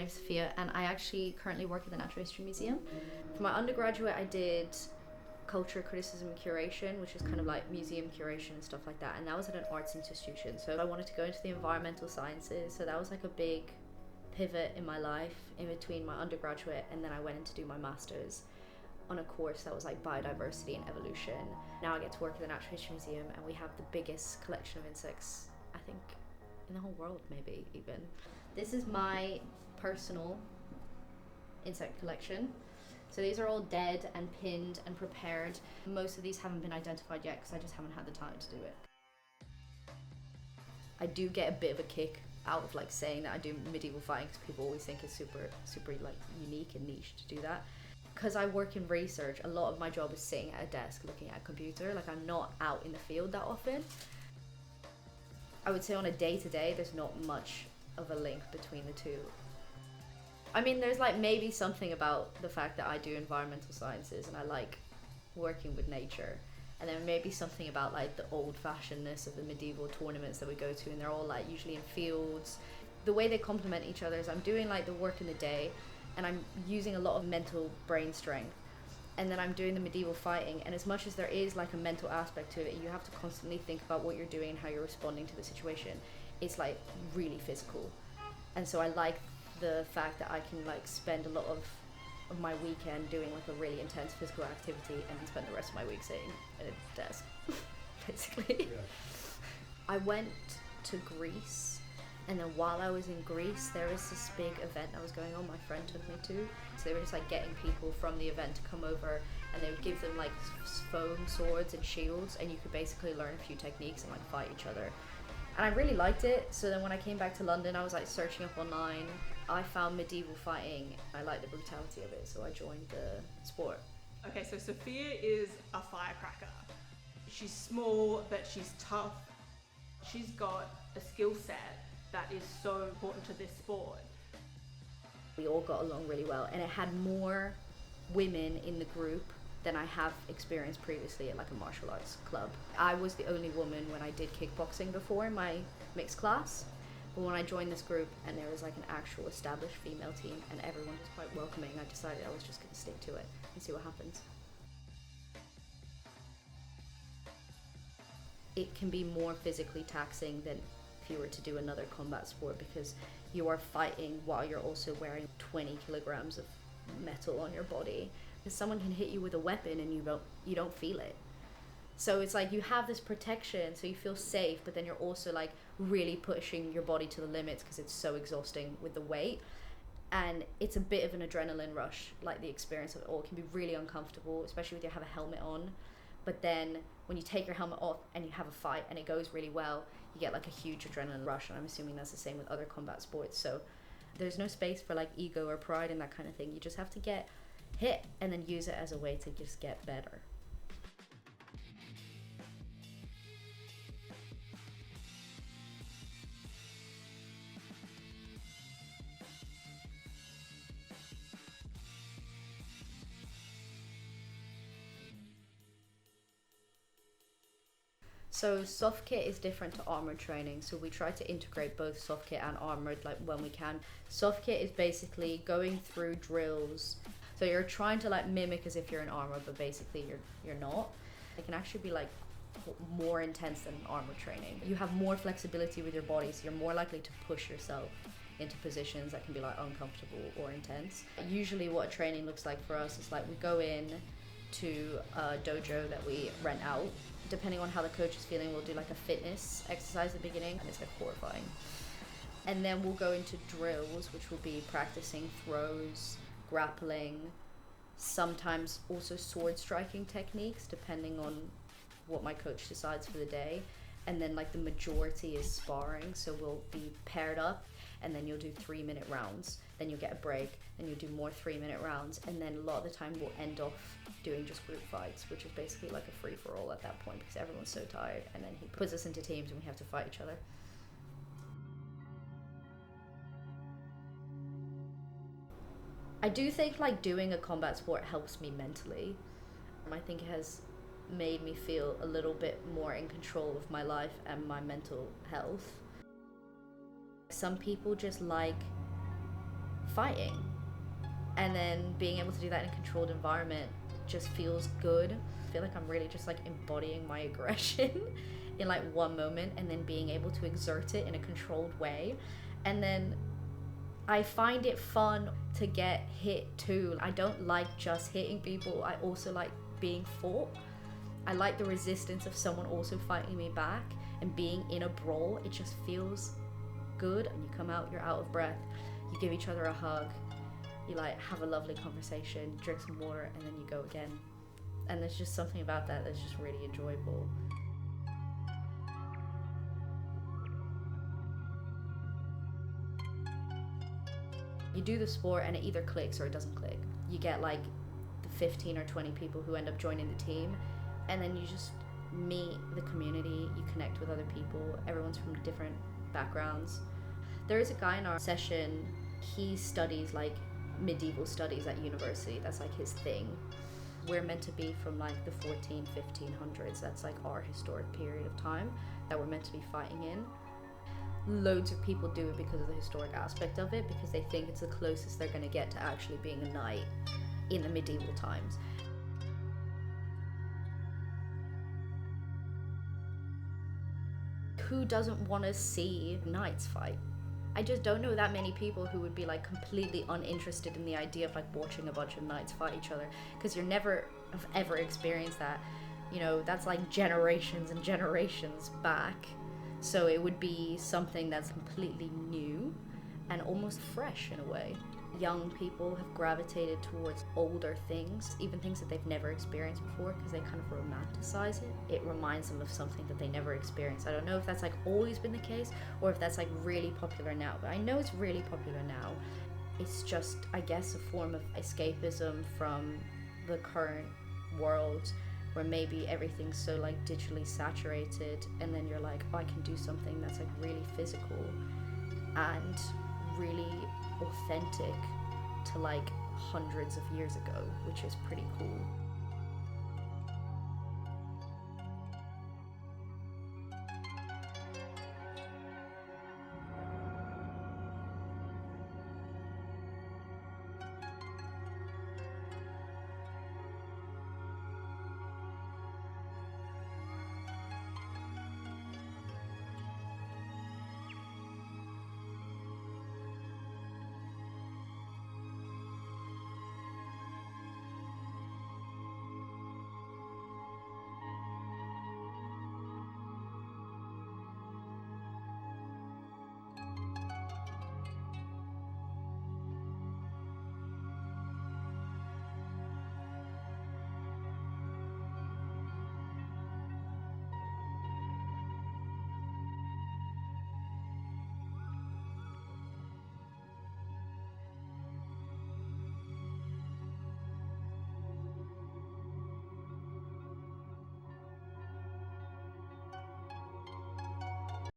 name's Sophia, and I actually currently work at the Natural History Museum. For my undergraduate, I did culture, criticism, and curation, which is kind of like museum curation and stuff like that, and that was at an arts institution. So I wanted to go into the environmental sciences, so that was like a big pivot in my life in between my undergraduate and then I went in to do my master's on a course that was like biodiversity and evolution. Now I get to work at the Natural History Museum, and we have the biggest collection of insects, I think, in the whole world, maybe even. This is my personal insect collection. So these are all dead and pinned and prepared. Most of these haven't been identified yet because I just haven't had the time to do it. I do get a bit of a kick out of like saying that I do medieval fighting because people always think it's super like unique and niche to do that. Because I work in research, a lot of my job is sitting at a desk looking at a computer. Like, I'm not out in the field that often. I would say on a day-to-day, there's not much of a link between the two. I mean, there's like maybe something about the fact that I do environmental sciences and I like working with nature. And then maybe something about like the old-fashionedness of the medieval tournaments that we go to, and they're all like usually in fields. The way they complement each other is I'm doing like the work in the day, and I'm using a lot of mental brain strength, and then I'm doing the medieval fighting, and as much as there is like a mental aspect to it, you have to constantly think about what you're doing and how you're responding to the situation. It's like really physical, and so I like the fact that I can like spend a lot of my weekend doing like a really intense physical activity and then spend the rest of my week sitting at a desk basically. Yeah. I went to Greece, and then while I was in Greece, there was this big event that was going on, my friend took me to. So they were just like getting people from the event to come over, and they would give them like foam swords and shields, and you could basically learn a few techniques and like fight each other. And I really liked it. So then when I came back to London, I was like searching up online. I found medieval fighting. I liked the brutality of it, so I joined the sport. Okay, so Sophia is a firecracker. She's small, but she's tough. She's got a skill set that is so important to this sport. We all got along really well, and it had more women in the group than I have experienced previously at like a martial arts club. I was the only woman when I did kickboxing before in my mixed class, but when I joined this group and there was like an actual established female team and everyone was quite welcoming, I decided I was just going to stick to it and see what happens. It can be more physically taxing than if you were to do another combat sport, because you are fighting while you're also wearing 20 kilograms of metal on your body. Because someone can hit you with a weapon and you don't feel it. So it's like you have this protection, so you feel safe, but then you're also like really pushing your body to the limits because it's so exhausting with the weight. And it's a bit of an adrenaline rush, like the experience of it all. It can be really uncomfortable, especially when you have a helmet on. But then when you take your helmet off and you have a fight and it goes really well, you get like a huge adrenaline rush, and I'm assuming that's the same with other combat sports. So there's no space for like ego or pride and that kind of thing. You just have to get hit and then use it as a way to just get better. So soft kit is different to armored training, so we try to integrate both soft kit and armored like when we can. Soft kit is basically going through drills, so you're trying to like mimic as if you're in armor, but basically you're not. It can actually be like more intense than armored training. You have more flexibility with your body, so you're more likely to push yourself into positions that can be like uncomfortable or intense. Usually what training looks like for us is like we go in to a dojo that we rent out. Depending on how the coach is feeling, we'll do like a fitness exercise at the beginning, and it's like horrifying. And then we'll go into drills, which will be practicing throws, grappling, sometimes also sword striking techniques, depending on what my coach decides for the day. And then like the majority is sparring, so we'll be paired up, and then you'll do 3-minute rounds, then you'll get a break, then you'll do more 3-minute rounds, and then a lot of the time we'll end off doing just group fights, which is basically like a free-for-all at that point because everyone's so tired, and then he puts us into teams and we have to fight each other. I do think like doing a combat sport helps me mentally. I think it has made me feel a little bit more in control of my life and my mental health. Some people just like fighting. And then being able to do that in a controlled environment just feels good. I feel like I'm really just like embodying my aggression in like one moment, and then being able to exert it in a controlled way. And then I find it fun to get hit too. I don't like just hitting people. I also like being fought. I like the resistance of someone also fighting me back, and being in a brawl. It just feels good. And you come out, you're out of breath. You give each other a hug. You like have a lovely conversation, drink some water, and then you go again. And there's just something about that that's just really enjoyable. You do the sport and it either clicks or it doesn't click. You get like the 15 or 20 people who end up joining the team, and then you just meet the community, you connect with other people, everyone's from different backgrounds. There is a guy in our session, he studies like medieval studies at university, that's like his thing. We're meant to be from like the 1500s, that's like our historic period of time that we're meant to be fighting in. Loads of people do it because of the historic aspect of it, because they think it's the closest they're going to get to actually being a knight in the medieval times. Who doesn't want to see knights fight? I just don't know that many people who would be like completely uninterested in the idea of like watching a bunch of knights fight each other, because you're never have ever experienced that. You know, that's like generations and generations back. So it would be something that's completely new and almost fresh in a way. Young people have gravitated towards older things, even things that they've never experienced before, because they kind of romanticize it. It reminds them of something that they never experienced. I don't know if that's like always been the case or if that's like really popular now, but I know it's really popular now. It's just, I guess, a form of escapism from the current world, where maybe everything's so like digitally saturated, and then you're like, oh, I can do something that's like really physical and really authentic to like hundreds of years ago, which is pretty cool.